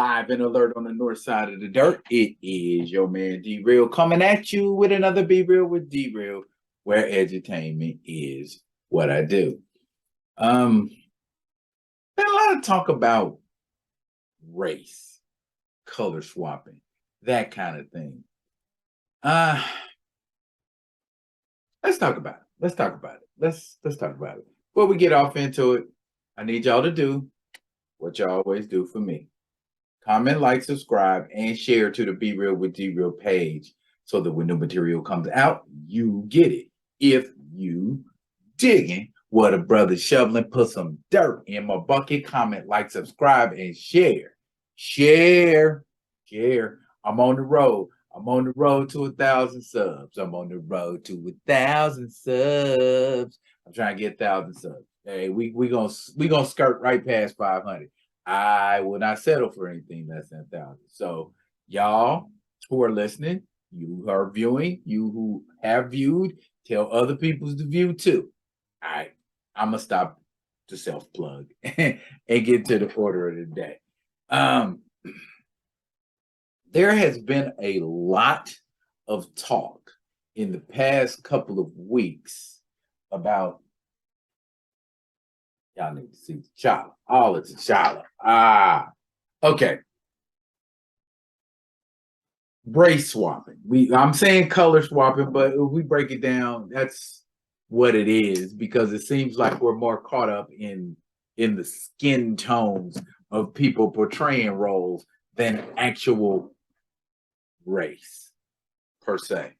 live and alert on the north side of the dirt. It is your man D-Real coming at you with another Be Real with D-Real, where edutainment is what I do. Been a lot of talk about race, color swapping, that kind of thing. Let's talk about it. Let's talk about it. Let's talk about it. Before we get off into it, I need y'all to do what you always do for me. Comment, like, subscribe, and share to the Be Real with D-Real page so that when new material comes out, you get it. If you digging what a brother shoveling, put some dirt in my bucket. Comment, like, subscribe, and share. Share. I'm on the road. I'm on the road to 1,000 subs. I'm on the road to 1,000 subs. I'm trying to get 1,000 subs. Hey, we gonna skirt right past 500. I will not settle for anything less than 1,000. So y'all who are listening, you who are viewing, you who have viewed, tell other people to view too. All right, I'm gonna stop the self-plug and get to the order of the day. There has been a lot of talk in the past couple of weeks about, y'all need to see T'Challa. All of T'Challa. Okay. Race swapping. I'm saying color swapping, but if we break it down, that's what it is, because it seems like we're more caught up in the skin tones of people portraying roles than actual race per se.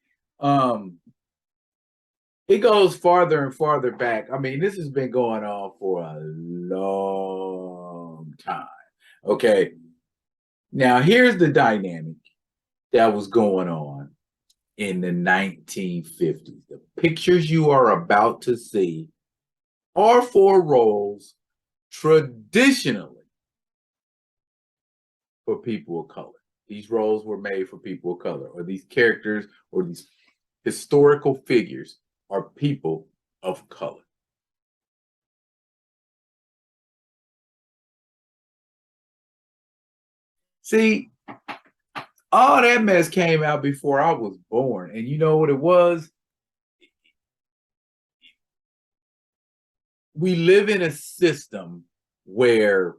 It goes farther and farther back. I mean, this has been going on for a long time. Okay. Now, here's the dynamic that was going on in the 1950s. The pictures you are about to see are for roles traditionally for people of color. These roles were made for people of color, or these characters or these historical figures are people of color. See, all that mess came out before I was born. And you know what it was? We live in a system where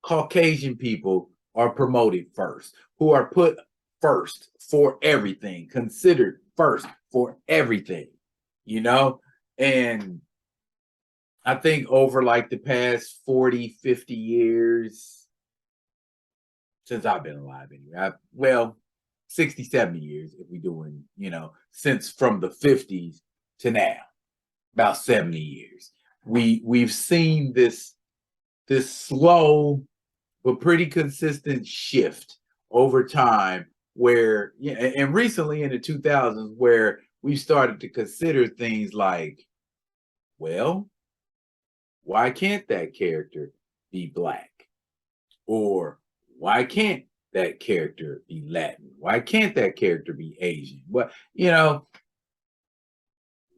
Caucasian people are promoted first, who are put first for everything, considered first for everything, you know? And I think over like the past 40, 50 years, since I've been alive anyway, 60, 70 years, if we're doing, since from the 50s to now, about 70 years, we've seen this slow but pretty consistent shift over time, where, and recently in the 2000s, where we started to consider things like, well, why can't that character be Black? Or why can't that character be Latin? Why can't that character be Asian? Well,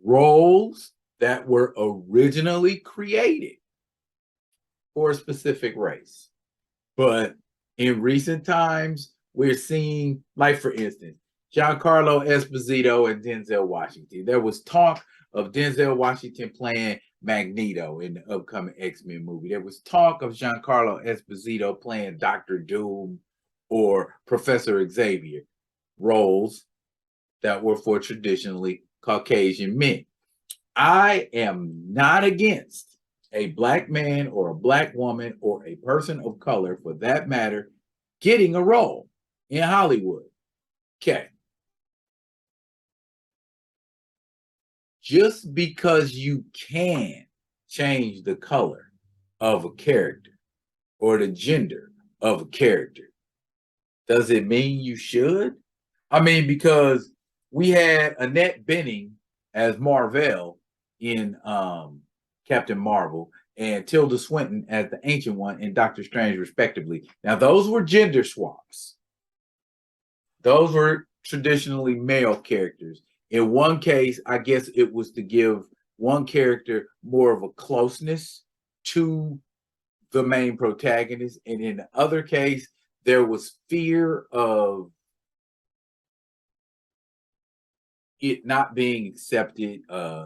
roles that were originally created for a specific race. But in recent times, we're seeing, like, for instance, Giancarlo Esposito and Denzel Washington. There was talk of Denzel Washington playing Magneto in the upcoming X-Men movie. There was talk of Giancarlo Esposito playing Dr. Doom or Professor Xavier, roles that were for traditionally Caucasian men. I am not against a Black man or a Black woman or a person of color, for that matter, getting a role in Hollywood. Okay. Just because you can change the color of a character or the gender of a character, does it mean you should? I mean, because we had Annette Bening as Marvel in Captain Marvel, and Tilda Swinton as the Ancient One in Doctor Strange, respectively. Now, those were gender swaps. Those were traditionally male characters. In one case, I guess it was to give one character more of a closeness to the main protagonist, and in the other case, there was fear of it not being accepted,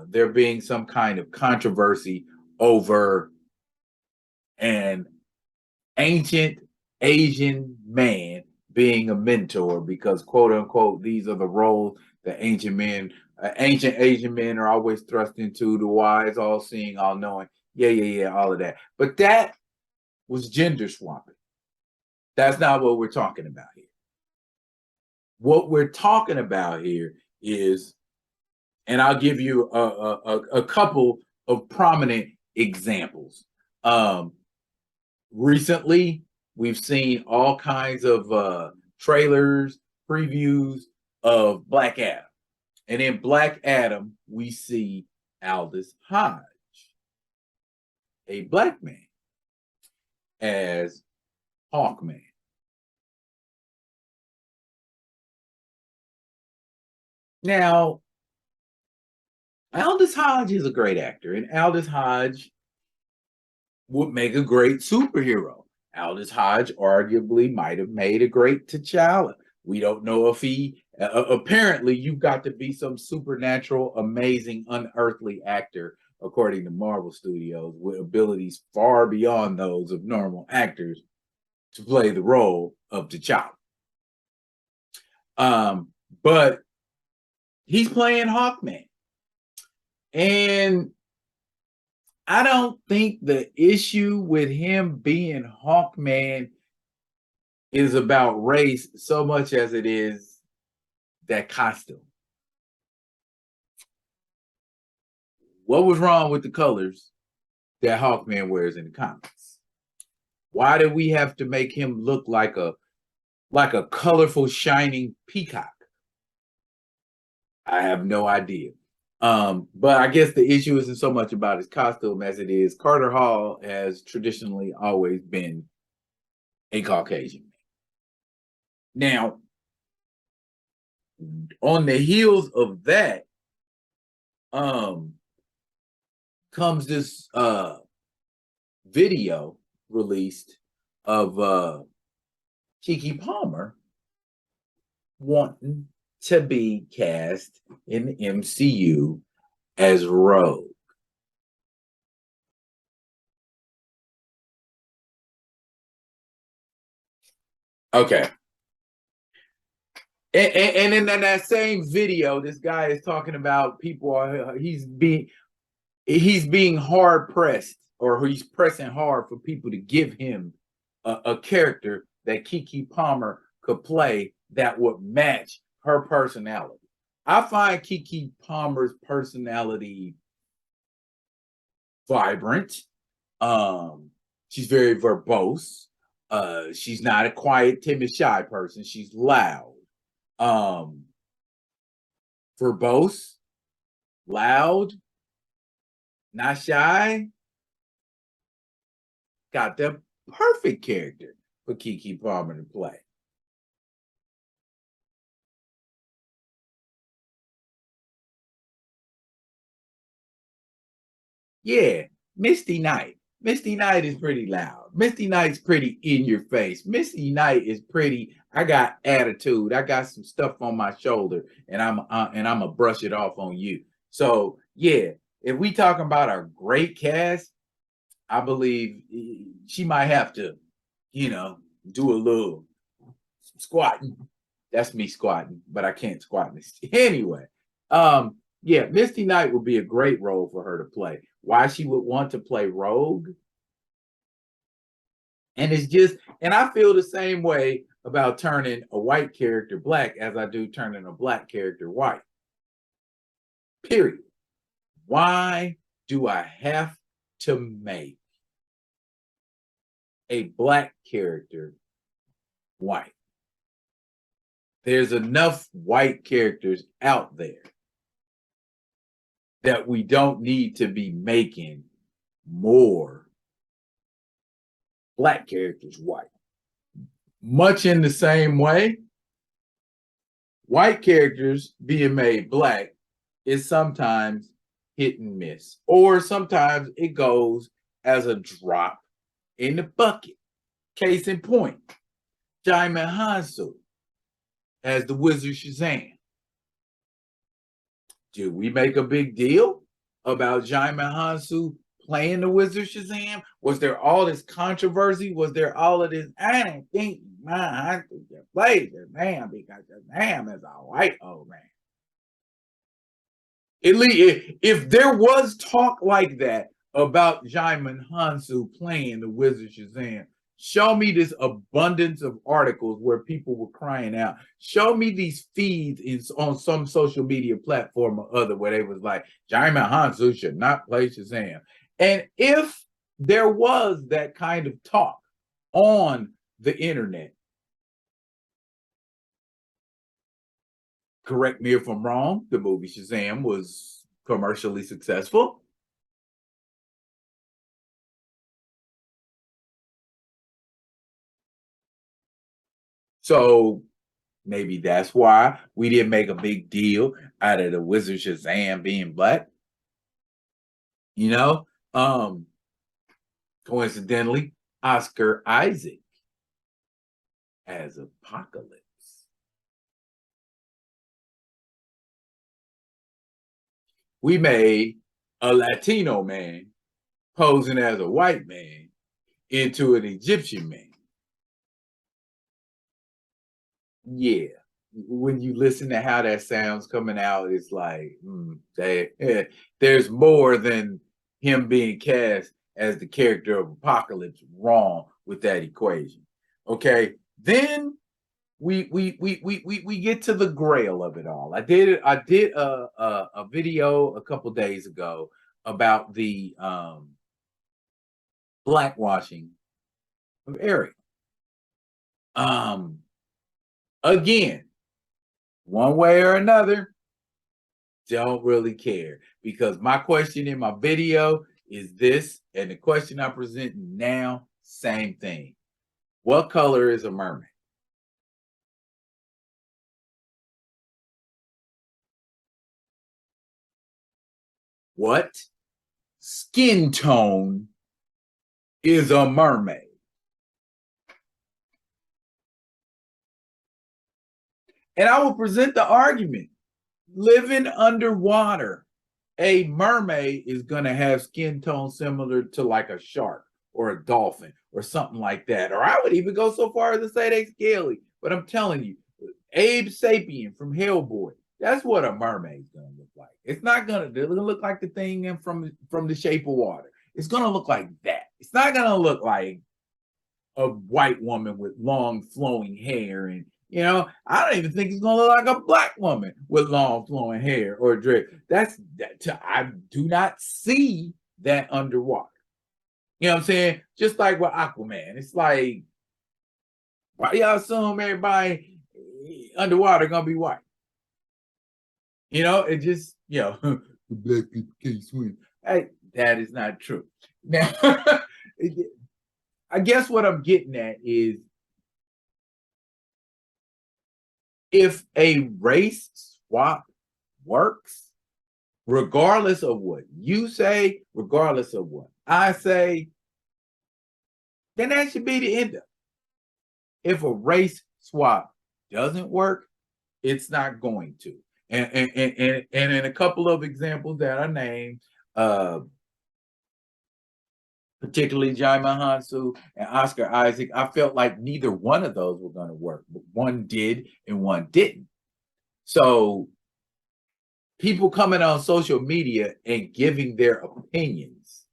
there being some kind of controversy over an ancient Asian man being a mentor, because quote unquote, these are the roles that ancient Asian men are always thrust into, the wise, all seeing, all knowing. Yeah, all of that. But that was gender swapping. That's not what we're talking about here. What we're talking about here is, and I'll give you a couple of prominent examples. Recently, we've seen all kinds of trailers, previews of Black Adam. And in Black Adam, we see Aldous Hodge, a black man, as Hawkman. Now, Aldous Hodge is a great actor, and Aldous Hodge would make a great superhero. Aldous Hodge arguably might have made a great T'Challa. We don't know if he, apparently you've got to be some supernatural, amazing, unearthly actor, according to Marvel Studios, with abilities far beyond those of normal actors to play the role of T'Challa. But he's playing Hawkman. And I don't think the issue with him being Hawkman is about race so much as it is that costume. What was wrong with the colors that Hawkman wears in the comics? Why did we have to make him look like a colorful, shining peacock? I have no idea. But I guess the issue isn't so much about his costume as it is Carter Hall has traditionally always been a Caucasian man. Now, on the heels of that, comes this video released of Keke Palmer wanting to be cast in the MCU as Rogue. Okay. And in that same video, this guy is talking about people he's being hard pressed, or he's pressing hard for people to give him a character that Keke Palmer could play that would match her personality. I find Keke Palmer's personality vibrant. She's very verbose. She's not a quiet, timid, shy person. She's loud. Verbose, loud, not shy. Got the perfect character for Keke Palmer to play. Yeah, Misty Knight. Misty Knight is pretty loud. Misty Knight's pretty in your face. Misty Knight is pretty. I got attitude. I got some stuff on my shoulder, and I'm gonna brush it off on you. So yeah, if we talking about a great cast, I believe she might have to, do a little squatting. That's me squatting, but I can't squat anyway. Yeah, Misty Knight would be a great role for her to play. Why she would want to play Rogue? And I feel the same way about turning a white character black as I do turning a black character white. Period. Why do I have to make a black character white? There's enough white characters out there that we don't need to be making more black characters white. Much in the same way, white characters being made black is sometimes hit and miss, or sometimes it goes as a drop in the bucket. Case in point, Jaimin Hansu as the Wizard Shazam. Did we make a big deal about Jaimin Hansu playing the Wizard Shazam? Was there all this controversy? Was there all of this? I didn't think man Hansu could play the man because Shazam is a white old man. If there was talk like that about Jaimin Hansu playing the Wizard Shazam, show me this abundance of articles where people were crying out. Show me these feeds on some social media platform or other where they was like, Jaimin Hansu should not play Shazam. And if there was that kind of talk on the internet, correct me if I'm wrong, the movie Shazam was commercially successful. So maybe that's why we didn't make a big deal out of the Wizard Shazam being black. You know, coincidentally, Oscar Isaac as Apocalypse. We made a Latino man posing as a white man into an Egyptian man. Yeah. When you listen to how that sounds coming out, it's like there's more than him being cast as the character of Apocalypse wrong with that equation. Okay, then we get to the grail of it all. I did a video a couple days ago about the blackwashing of Ariel. Again, one way or another, don't really care, because my question in my video is this, and the question I present now, same thing. What color is a mermaid? What skin tone is a mermaid? And I will present the argument. Living underwater, a mermaid is going to have skin tone similar to like a shark or a dolphin or something like that. Or I would even go so far as to say they scaly. But I'm telling you, Abe Sapien from Hellboy, that's what a mermaid's going to look like. It's not going to look like the thing from The Shape of Water. It's going to look like that. It's not going to look like a white woman with long flowing hair. And I don't even think it's gonna look like a black woman with long flowing hair or dread. I do not see that underwater. You know what I'm saying? Just like with Aquaman, it's like, why y'all assume everybody underwater gonna be white? It just the black people can't swim. Hey, that is not true. Now, I guess what I'm getting at is, if a race swap works, regardless of what you say, regardless of what I say, then that should be the end of it. If a race swap doesn't work, it's not going to. And in a couple of examples that I named, particularly Jaimin Hansu and Oscar Isaac, I felt like neither one of those were going to work, but one did and one didn't. So people coming on social media and giving their opinions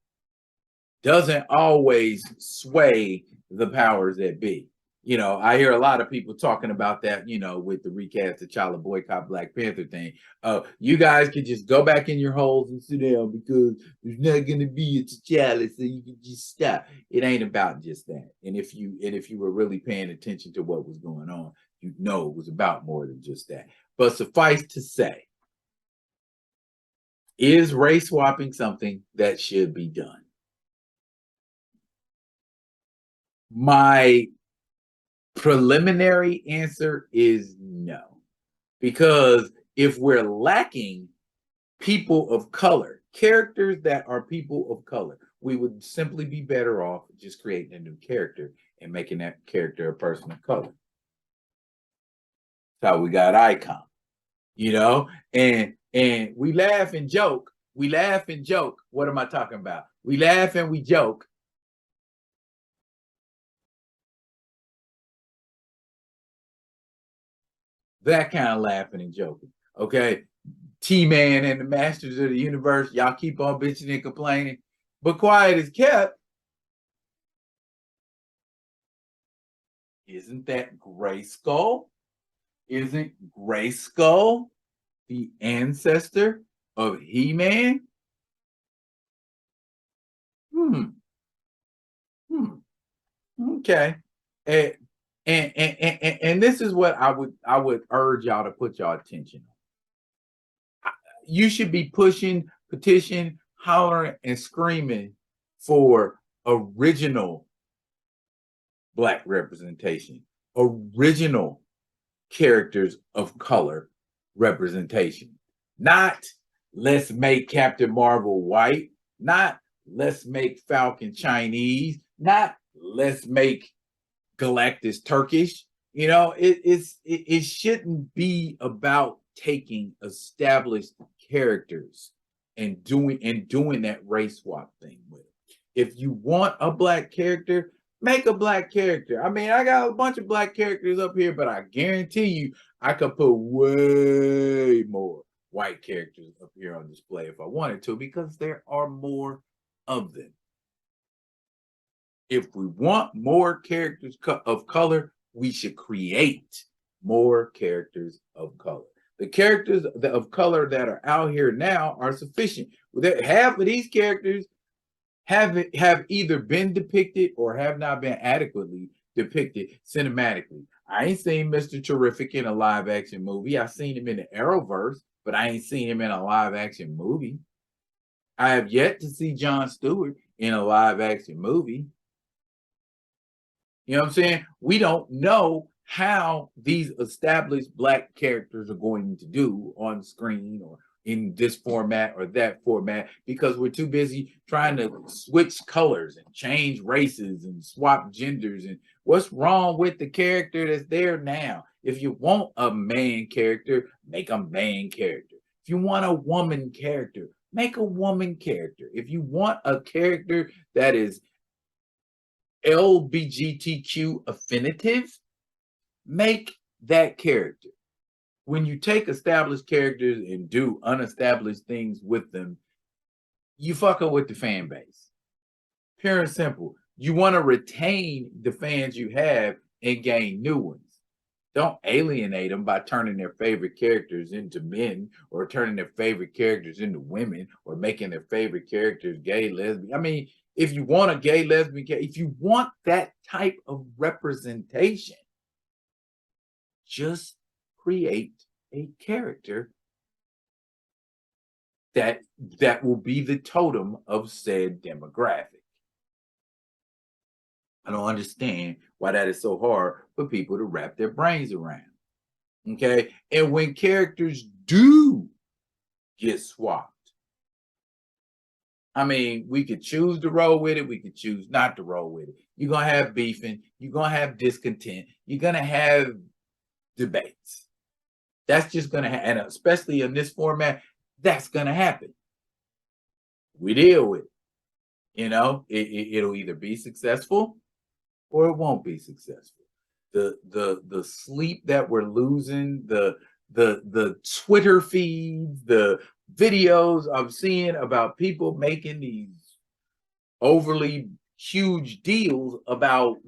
doesn't always sway the powers that be. I hear a lot of people talking about that, with the recast of T'Challa boycott Black Panther thing. You guys could just go back in your holes and sit down because there's not going to be a T'Challa, so you can just stop. It ain't about just that. And if you were really paying attention to what was going on, you'd know it was about more than just that. But suffice to say, is race swapping something that should be done? My preliminary answer is no, because if we're lacking people of color, characters that are people of color, we would simply be better off just creating a new character and making that character a person of color. That's how we got Icon, and we laugh and joke. We laugh and joke. What am I talking about? We laugh and we joke. That kind of laughing and joking. Okay. T-Man and the Masters of the Universe, y'all keep on bitching and complaining. But quiet is kept. Isn't that Grayskull? Isn't Grayskull the ancestor of He-Man? Okay. And this is what I would urge y'all to put y'all attention on. You should be pushing, petition, hollering, and screaming for original Black representation, original characters of color representation. Not let's make Captain Marvel white, not let's make Falcon Chinese, not let's make Galactus Turkish. It shouldn't be about taking established characters and doing that race swap thing with it. If you want a Black character, make a Black character. I mean, I got a bunch of Black characters up here, but I guarantee you I could put way more white characters up here on display if I wanted to, because there are more of them. If we want more characters of color, we should create more characters of color. The characters of color that are out here now are sufficient. Half of these characters have either been depicted or have not been adequately depicted cinematically. I ain't seen Mr. Terrific in a live action movie. I've seen him in the Arrowverse, but I ain't seen him in a live action movie. I have yet to see Jon Stewart in a live action movie. You know what I'm saying? We don't know how these established Black characters are going to do on screen or in this format or that format, because we're too busy trying to switch colors and change races and swap genders. And what's wrong with the character that's there now? If you want a man character, make a man character. If you want a woman character, make a woman character. If you want a character that is LGBTQ affinitive, make that character. When you take established characters and do unestablished things with them, you fucking with the fan base. Pure and simple. You want to retain the fans you have and gain new ones. Don't alienate them by turning their favorite characters into men, or turning their favorite characters into women, or making their favorite characters gay, lesbian. I mean, if you want a gay, lesbian, if you want that type of representation, just create a character that will be the totem of said demographic. I don't understand why that is so hard for people to wrap their brains around. Okay. And when characters do get swapped, I mean, we could choose to roll with it. We could choose not to roll with it. You're going to have beefing. You're going to have discontent. You're going to have debates. That's just going to happen. And especially in this format, that's going to happen. We deal with it. It'll either be successful or it won't be successful. The sleep that we're losing, the Twitter feeds, the videos I'm seeing about people making these overly huge deals about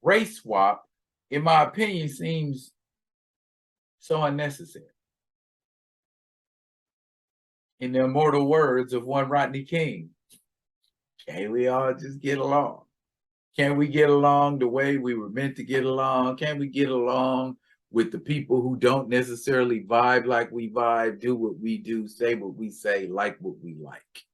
race swap, in my opinion, seems so unnecessary. In the immortal words of one Rodney King, can't we all just get along? Can we get along the way we were meant to get along? Can we get along with the people who don't necessarily vibe like we vibe, do what we do, say what we say, like what we like?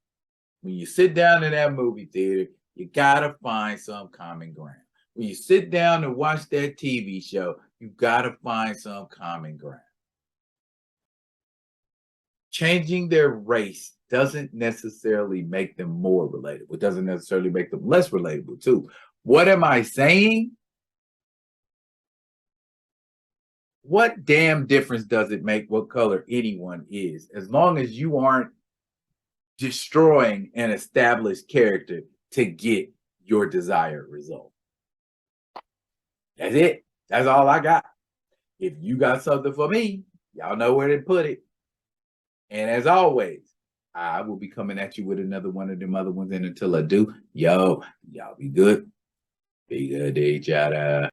When you sit down in that movie theater, you gotta find some common ground. When you sit down and watch that TV show, you gotta find some common ground. changing their race doesn't necessarily make them more relatable. It doesn't necessarily make them less relatable, too. What am I saying? What damn difference does it make what color anyone is, as long as you aren't destroying an established character to get your desired result? That's it. That's all I got. If you got something for me, y'all know where to put it. And as always, I will be coming at you with another one of them other ones. And until I do, y'all be good. Be good to each other.